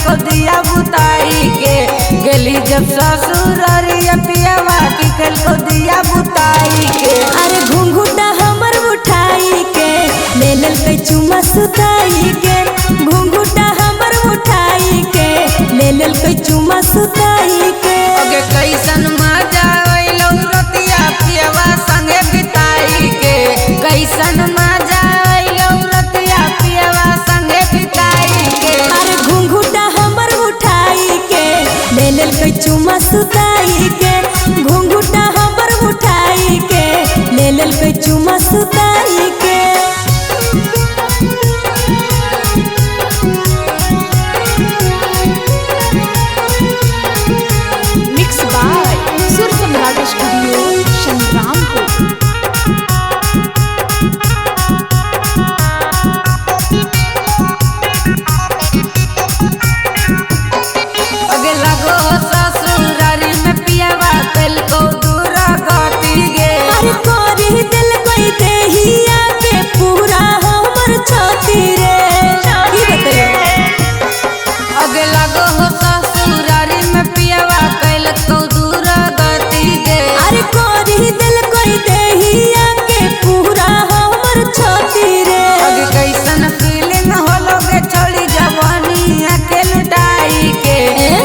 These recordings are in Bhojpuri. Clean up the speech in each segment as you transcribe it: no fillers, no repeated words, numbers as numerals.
को दिया बुताई के। गेली जब ससुररिया पियावा की कल को दिया बुताई के। अरे घुंघुटा हमर उठाई के ले लेल के चुमा सुताई के। घुंघुटा हमर उठाई के ले लेल के चुमा सुताई के। ओगे कैसन मजा आइलो रतिया पियावा संगे बिताई के। कैसन मजा आइलो रतिया पियावा संगे बिताई के। अरे घुंघुटा हमर उठाई के ले लेल के चुमा सुताई के। घुंघुटा हमर उठाई के ले लेल के चुमा सुताई के। मिक्स बाय सुर सम्राट स्टूडियो संग्रामपुर। ओगे लगो ससुरारी में पियावा कल को दूर गति गे। अरे कोरी दिल कोई देहिया के पूरा हमर छाती रे। की बतइयो ओगे लगो ससुरारी में पियावा कल को दूर गति गे। अरे कोरी दिल कोई देहिया के पूरा हमर छाती रे। ओगे कैसन फीलिंग होलोगे छोड़ी जवानी के लुटाई के।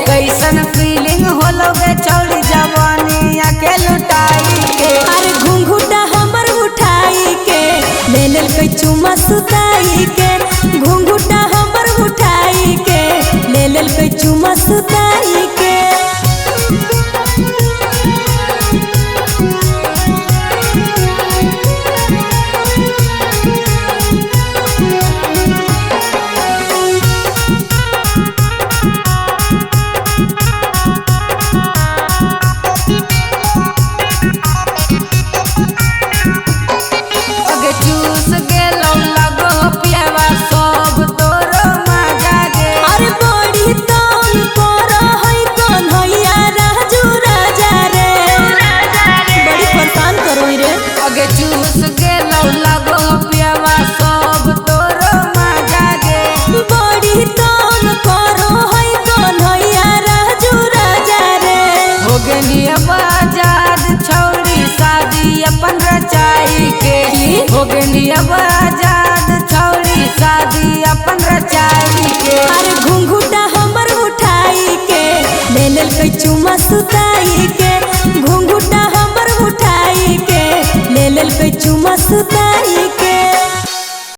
कैसन फीलिंग होलोगे छोड़ी जवानी के लुटाई के। अरे घुंघुटा हमर उठाई के ले लेल के चुमा सुताई के। घुंघुटा हमर उठाई के ले लेल के चुमा सुताई के। ओगे चूस गेलो लगो पियावा सब तोरो मजा गे। अरे बड़ी तंग कर है कन्हैया राजू राजा रे। बड़ी परेशान करो रे। ओगे चूस गेलो लगो पियावा सब तोरो मजा गे। बड़ी तंग करो है कन्हैया राजू राजा रे। हो गेली अब आजाद छौड़ी शादी अपन रचाई के। हो गेली अब आजाद छौड़ी शादी अपन रचाई के। अरे घुंघुटा हमर उठाई के ले लेल के चुमा सुताई के।